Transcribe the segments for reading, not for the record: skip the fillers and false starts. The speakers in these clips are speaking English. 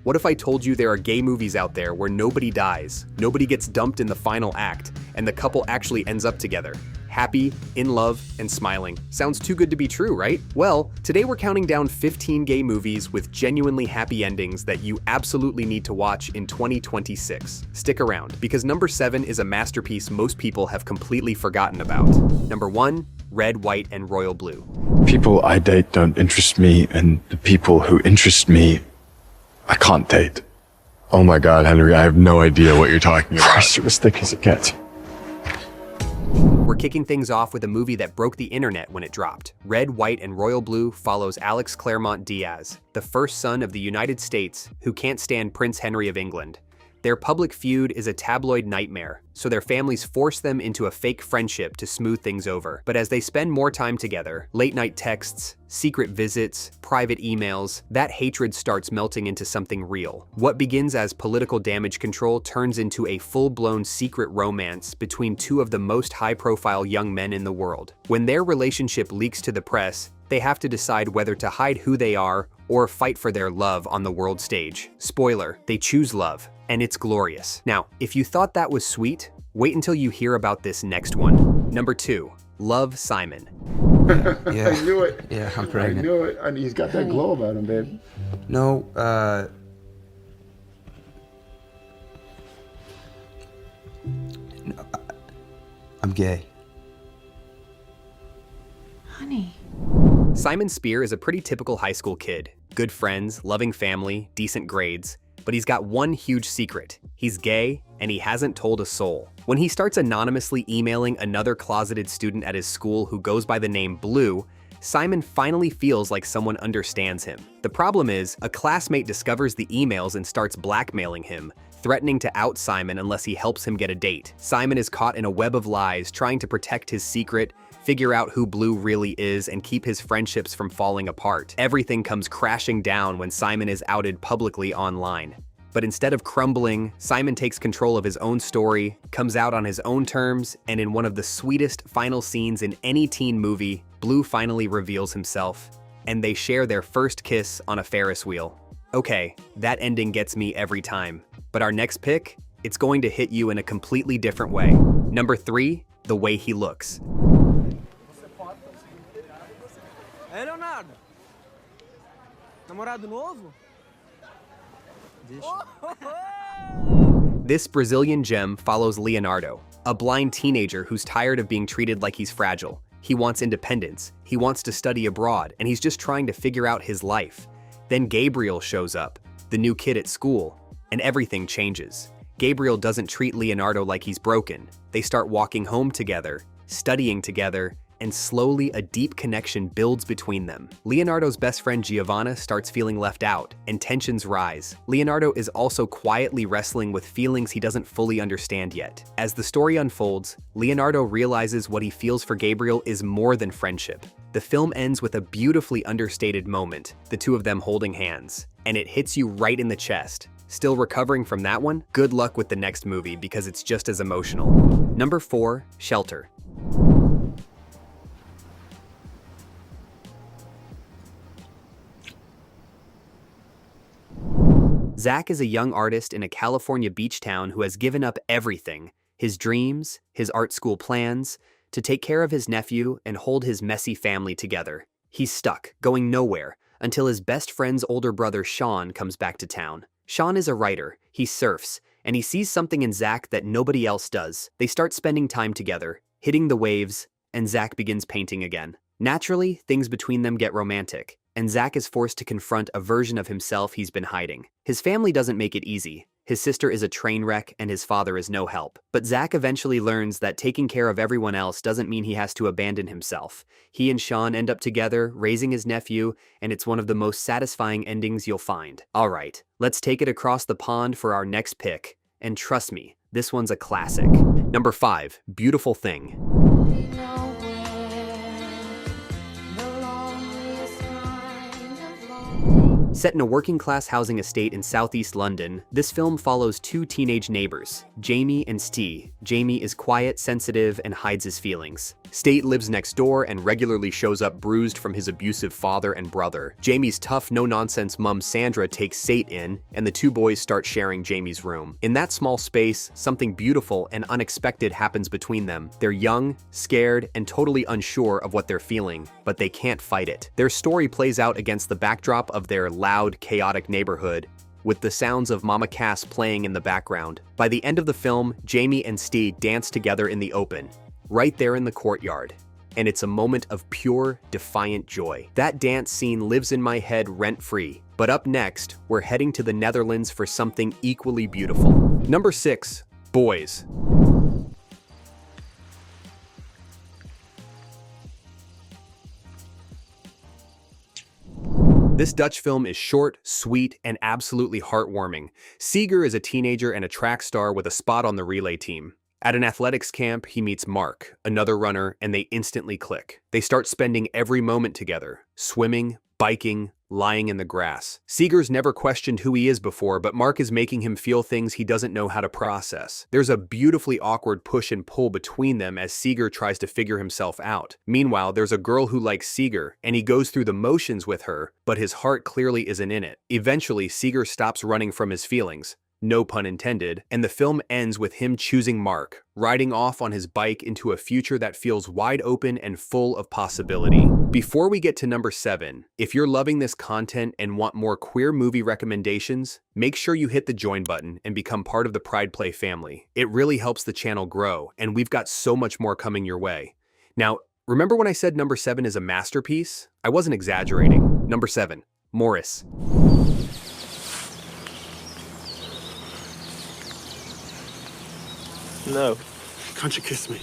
What if I told you there are gay movies out there where nobody dies, nobody gets dumped in the final act, and the couple actually ends up together? Happy, in love, and smiling. Sounds too good to be true, right? Well, today we're counting down 15 gay movies with genuinely happy endings that you absolutely need to watch in 2026. Stick around, because number 7 is a masterpiece most people have completely forgotten about. Number 1, Red, White, and Royal Blue. People I date don't interest me, and the people who interest me, I can't date. Oh my God, Henry, I have no idea what you're talking about. Christ, you're as thick as it gets. We're kicking things off with a movie that broke the internet when it dropped. Red, White, and Royal Blue follows Alex Claremont Diaz, the first son of the United States who can't stand Prince Henry of England. Their public feud is a tabloid nightmare, so their families force them into a fake friendship to smooth things over. But as they spend more time together, late-night texts, secret visits, private emails, that hatred starts melting into something real. What begins as political damage control turns into a full-blown secret romance between two of the most high-profile young men in the world. When their relationship leaks to the press, they have to decide whether to hide who they are or fight for their love on the world stage. Spoiler, they choose love, and it's glorious. Now, if you thought that was sweet, wait until you hear about this next one. Number 2, Love, Simon. Yeah. I knew it. Yeah, I'm I pregnant. knew it. And he's got that glow about him, babe. No, no, I'm gay. Honey. Simon Spear is a pretty typical high school kid. Good friends, loving family, decent grades. But he's got one huge secret. He's gay, and he hasn't told a soul. When he starts anonymously emailing another closeted student at his school who goes by the name Blue, Simon finally feels like someone understands him. The problem is, a classmate discovers the emails and starts blackmailing him, threatening to out Simon unless he helps him get a date. Simon is caught in a web of lies, trying to protect his secret, figure out who Blue really is, and keep his friendships from falling apart. Everything comes crashing down when Simon is outed publicly online. But instead of crumbling, Simon takes control of his own story, comes out on his own terms, and in one of the sweetest final scenes in any teen movie, Blue finally reveals himself, and they share their first kiss on a Ferris wheel. Okay, that ending gets me every time. But our next pick, it's going to hit you in a completely different way. Number 3, The Way He Looks. É, Leonardo? Namorado novo? This Brazilian gem follows Leonardo, a blind teenager who's tired of being treated like he's fragile. He wants independence, he wants to study abroad, and he's just trying to figure out his life. Then Gabriel shows up, the new kid at school, and everything changes. Gabriel doesn't treat Leonardo like he's broken. They start walking home together, studying together, and slowly a deep connection builds between them. Leonardo's best friend Giovanna starts feeling left out, and tensions rise. Leonardo is also quietly wrestling with feelings he doesn't fully understand yet. As the story unfolds, Leonardo realizes what he feels for Gabriel is more than friendship. The film ends with a beautifully understated moment, the two of them holding hands, and it hits you right in the chest. Still recovering from that one? Good luck with the next movie because it's just as emotional. Number 4, Shelter. Zach is a young artist in a California beach town who has given up everything, his dreams, his art school plans, to take care of his nephew and hold his messy family together. He's stuck, going nowhere, until his best friend's older brother Sean comes back to town. Sean is a writer, he surfs, and he sees something in Zach that nobody else does. They start spending time together, hitting the waves, and Zach begins painting again. Naturally, things between them get romantic, and Zach is forced to confront a version of himself he's been hiding. His family doesn't make it easy. His sister is a train wreck and his father is no help. But Zach eventually learns that taking care of everyone else doesn't mean he has to abandon himself. He and Sean end up together, raising his nephew, and it's one of the most satisfying endings you'll find. All right, let's take it across the pond for our next pick. And trust me, this one's a classic. Number 5, Beautiful Thing. Set in a working-class housing estate in southeast London, this film follows two teenage neighbors, Jamie and Steve. Jamie is quiet, sensitive, and hides his feelings. State lives next door and regularly shows up bruised from his abusive father and brother. Jamie's tough, no-nonsense mom Sandra takes Sate in, and the two boys start sharing Jamie's room. In that small space, something beautiful and unexpected happens between them. They're young, scared, and totally unsure of what they're feeling, but they can't fight it. Their story plays out against the backdrop of their loud, chaotic neighborhood, with the sounds of Mama Cass playing in the background. By the end of the film, Jamie and Steve dance together in the open, right there in the courtyard. And it's a moment of pure, defiant joy. That dance scene lives in my head rent-free. But up next, we're heading to the Netherlands for something equally beautiful. Number 6, Boys. This Dutch film is short, sweet, and absolutely heartwarming. Seeger is a teenager and a track star with a spot on the relay team. At an athletics camp, he meets Mark, another runner, and they instantly click. They start spending every moment together, swimming, biking, lying in the grass. Seeger's never questioned who he is before, but Mark is making him feel things he doesn't know how to process. There's a beautifully awkward push and pull between them as Seeger tries to figure himself out. Meanwhile, there's a girl who likes Seeger, and he goes through the motions with her, but his heart clearly isn't in it. Eventually, Seeger stops running from his feelings. No pun intended, and the film ends with him choosing Mark, riding off on his bike into a future that feels wide open and full of possibility. Before we get to number 7, if you're loving this content and want more queer movie recommendations, make sure you hit the join button and become part of the PridePlay family. It really helps the channel grow, and we've got so much more coming your way. Now, remember when I said number 7 is a masterpiece? I wasn't exaggerating. Number 7, Maurice. No. Can't you kiss me?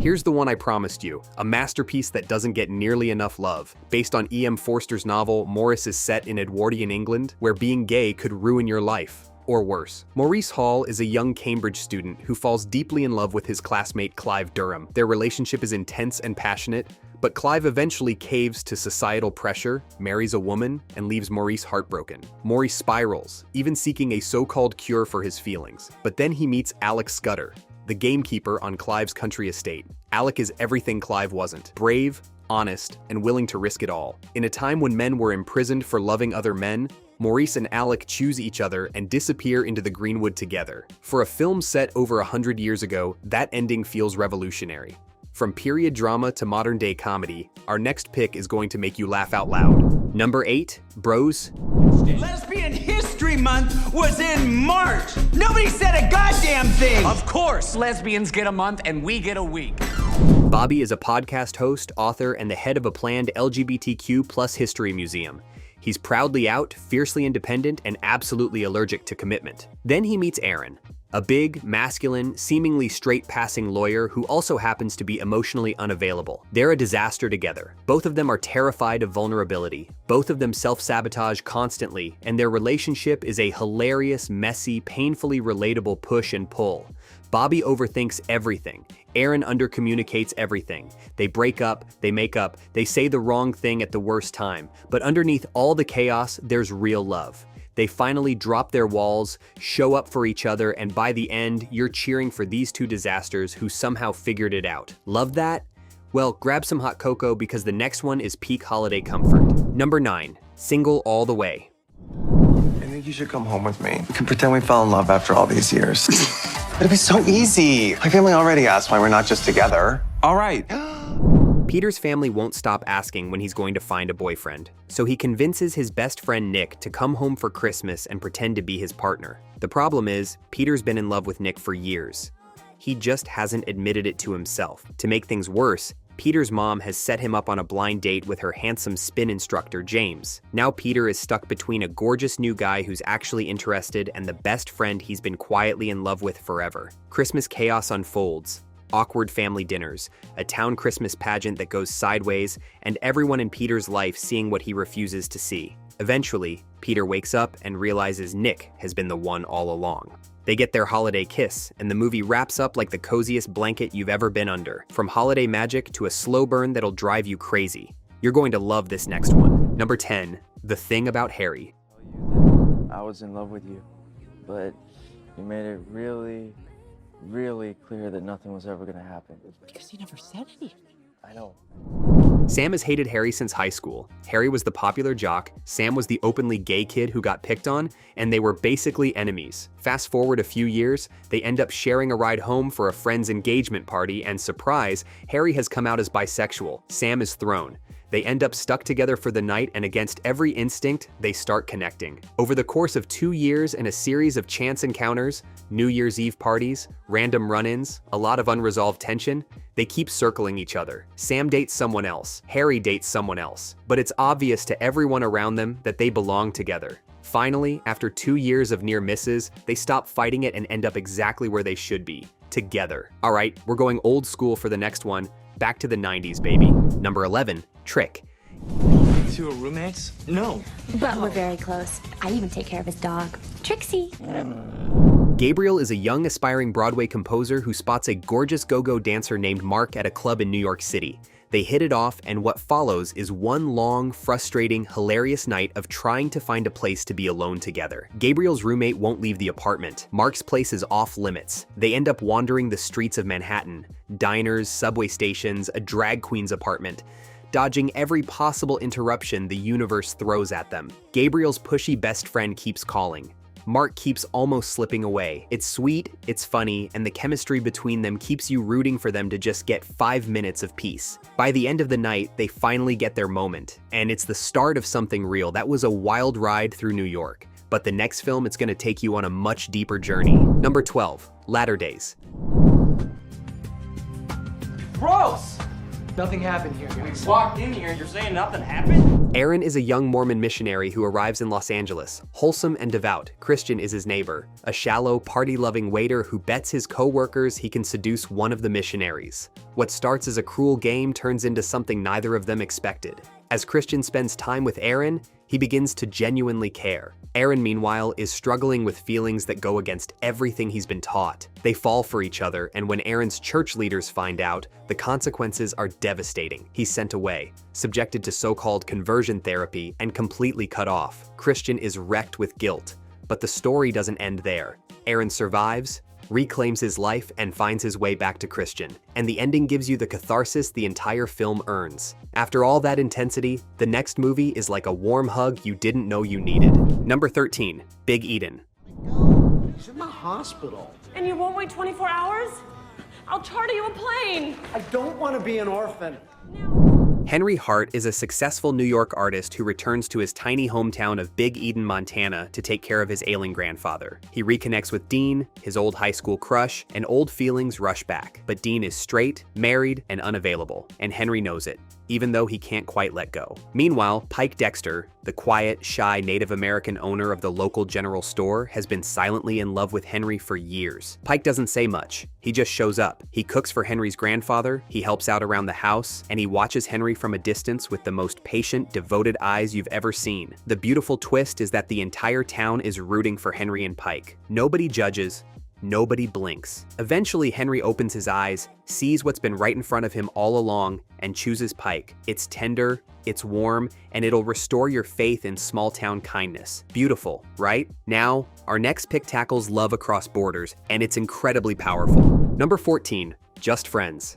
Here's the one I promised you, a masterpiece that doesn't get nearly enough love. Based on E.M. Forster's novel, Maurice is set in Edwardian England, where being gay could ruin your life. Or worse. Maurice Hall is a young Cambridge student who falls deeply in love with his classmate Clive Durham. Their relationship is intense and passionate, but Clive eventually caves to societal pressure, marries a woman, and leaves Maurice heartbroken. Maurice spirals, even seeking a so-called cure for his feelings. But then he meets Alec Scudder, the gamekeeper on Clive's country estate. Alec is everything Clive wasn't. Brave, honest, and willing to risk it all. In a time when men were imprisoned for loving other men, Maurice and Alec choose each other and disappear into the Greenwood together. For a film set over 100 years ago, that ending feels revolutionary. From period drama to modern-day comedy, our next pick is going to make you laugh out loud. Number 8, Bros. Lesbian History Month was in March. Nobody said a goddamn thing. Of course, lesbians get a month and we get a week. Bobby is a podcast host, author, and the head of a planned LGBTQ+ history museum. He's proudly out, fiercely independent, and absolutely allergic to commitment. Then he meets Aaron, a big, masculine, seemingly straight-passing lawyer who also happens to be emotionally unavailable. They're a disaster together. Both of them are terrified of vulnerability. Both of them self-sabotage constantly, and their relationship is a hilarious, messy, painfully relatable push and pull. Bobby overthinks everything. Aaron undercommunicates everything. They break up, they make up, they say the wrong thing at the worst time. But underneath all the chaos, there's real love. They finally drop their walls, show up for each other, and by the end, you're cheering for these two disasters who somehow figured it out. Love that? Well, grab some hot cocoa because the next one is peak holiday comfort. Number 9, Single All the Way. I think you should come home with me. We can pretend we fell in love after all these years. It'd be so easy. My family already asked why we're not just together. All right. Peter's family won't stop asking when he's going to find a boyfriend, so he convinces his best friend Nick to come home for Christmas and pretend to be his partner. The problem is, Peter's been in love with Nick for years. He just hasn't admitted it to himself. To make things worse, Peter's mom has set him up on a blind date with her handsome spin instructor, James. Now Peter is stuck between a gorgeous new guy who's actually interested and the best friend he's been quietly in love with forever. Christmas chaos unfolds. Awkward family dinners, a town Christmas pageant that goes sideways, and everyone in Peter's life seeing what he refuses to see. Eventually, Peter wakes up and realizes Nick has been the one all along. They get their holiday kiss, and the movie wraps up like the coziest blanket you've ever been under. From holiday magic to a slow burn that'll drive you crazy. You're going to love this next one. Number 10, The Thing About Harry. I was in love with you, but you made it really clear that nothing was ever gonna happen. Because you never said anything. I know. Sam has hated Harry since high school. Harry was the popular jock, Sam was the openly gay kid who got picked on, and they were basically enemies. Fast forward a few years, they end up sharing a ride home for a friend's engagement party, and surprise, Harry has come out as bisexual. Sam is thrown. They end up stuck together for the night, and against every instinct, they start connecting. Over the course of 2 years and a series of chance encounters, New Year's Eve parties, random run-ins, a lot of unresolved tension, they keep circling each other. Sam dates someone else, Harry dates someone else, but it's obvious to everyone around them that they belong together. Finally, after 2 years of near misses, they stop fighting it and end up exactly where they should be, together. All right, we're going old school for the next one. Back to the 90s, baby. Number 11, Trick. Two are roommates? No. But we're very close. I even take care of his dog, Trixie. Gabriel is a young, aspiring Broadway composer who spots a gorgeous go-go dancer named Mark at a club in New York City. They hit it off, and what follows is one long, frustrating, hilarious night of trying to find a place to be alone together. Gabriel's roommate won't leave the apartment. Mark's place is off limits. They end up wandering the streets of Manhattan, diners, subway stations, a drag queen's apartment, dodging every possible interruption the universe throws at them. Gabriel's pushy best friend keeps calling. Mark keeps almost slipping away. It's sweet, it's funny, and the chemistry between them keeps you rooting for them to just get 5 minutes of peace. By the end of the night, they finally get their moment, and it's the start of something real. That was a wild ride through New York. But the next film, it's gonna take you on a much deeper journey. Number 12, Latter Days. Gross! Nothing happened here. We walked in here and you're saying nothing happened? Aaron is a young Mormon missionary who arrives in Los Angeles. Wholesome and devout, Christian is his neighbor, a shallow, party-loving waiter who bets his co-workers he can seduce one of the missionaries. What starts as a cruel game turns into something neither of them expected. As Christian spends time with Aaron, he begins to genuinely care. Aaron, meanwhile, is struggling with feelings that go against everything he's been taught. They fall for each other, and when Aaron's church leaders find out, the consequences are devastating. He's sent away, subjected to so-called conversion therapy, and completely cut off. Christian is wrecked with guilt. But the story doesn't end there. Aaron survives, reclaims his life, and finds his way back to Christian. And the ending gives you the catharsis the entire film earns. After all that intensity, the next movie is like a warm hug you didn't know you needed. Number 13, Big Eden. He's in the hospital. And you won't wait 24 hours? I'll charter you a plane. I don't want to be an orphan. Henry Hart is a successful New York artist who returns to his tiny hometown of Big Eden, Montana to take care of his ailing grandfather. He reconnects with Dean, his old high school crush, and old feelings rush back. But Dean is straight, married, and unavailable, and Henry knows it, even though he can't quite let go. Meanwhile, Pike Dexter, the quiet, shy Native American owner of the local general store, has been silently in love with Henry for years. Pike doesn't say much. He just shows up. He cooks for Henry's grandfather, he helps out around the house, and he watches Henry from a distance with the most patient, devoted eyes you've ever seen. The beautiful twist is that the entire town is rooting for Henry and Pike. Nobody judges. Nobody blinks. Eventually, Henry opens his eyes, sees what's been right in front of him all along, and chooses Pike. It's tender, it's warm, and it'll restore your faith in small-town kindness. Beautiful, right? Now, our next pick tackles love across borders, and it's incredibly powerful. Number 14, Just Friends.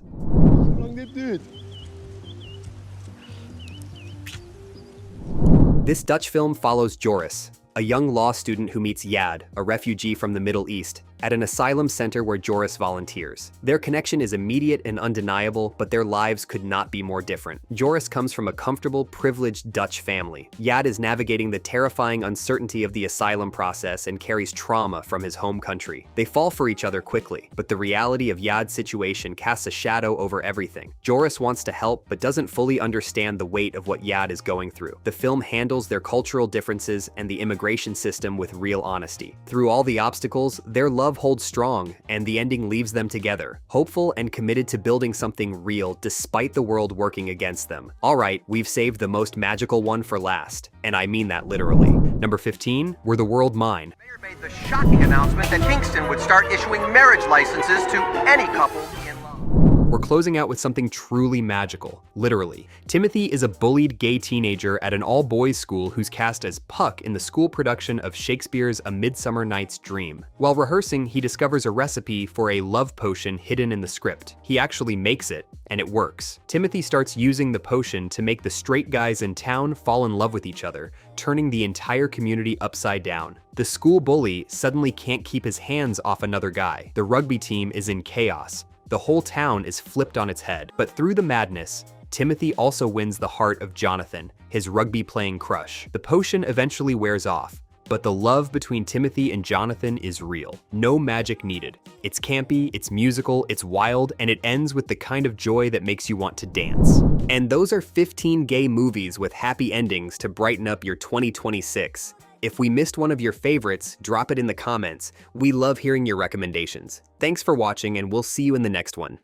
This Dutch film follows Joris, a young law student who meets Yad, a refugee from the Middle East, at an asylum center where Joris volunteers. Their connection is immediate and undeniable, but their lives could not be more different. Joris comes from a comfortable, privileged Dutch family. Yad is navigating the terrifying uncertainty of the asylum process and carries trauma from his home country. They fall for each other quickly, but the reality of Yad's situation casts a shadow over everything. Joris wants to help, but doesn't fully understand the weight of what Yad is going through. The film handles their cultural differences and the immigration system with real honesty. Through all the obstacles, their love holds strong, and the ending leaves them together, hopeful and committed to building something real despite the world working against them. All right, we've saved the most magical one for last, and I mean that literally. Number 15, Were the World Mine. Mayor made the shocking announcement that Kingston would start issuing marriage licenses to any couple in love. we're closing out with something truly magical, literally. Timothy is a bullied gay teenager at an all-boys school who's cast as Puck in the school production of Shakespeare's A Midsummer Night's Dream. While rehearsing, he discovers a recipe for a love potion hidden in the script. He actually makes it, and it works. Timothy starts using the potion to make the straight guys in town fall in love with each other, turning the entire community upside down. The school bully suddenly can't keep his hands off another guy. The rugby team is in chaos. The whole town is flipped on its head. But through the madness, Timothy also wins the heart of Jonathan, his rugby-playing crush. The potion eventually wears off, but the love between Timothy and Jonathan is real. No magic needed. It's campy, it's musical, it's wild, and it ends with the kind of joy that makes you want to dance. And those are 15 gay movies with happy endings to brighten up your 2026. If we missed one of your favorites, drop it in the comments. We love hearing your recommendations. Thanks for watching, and we'll see you in the next one.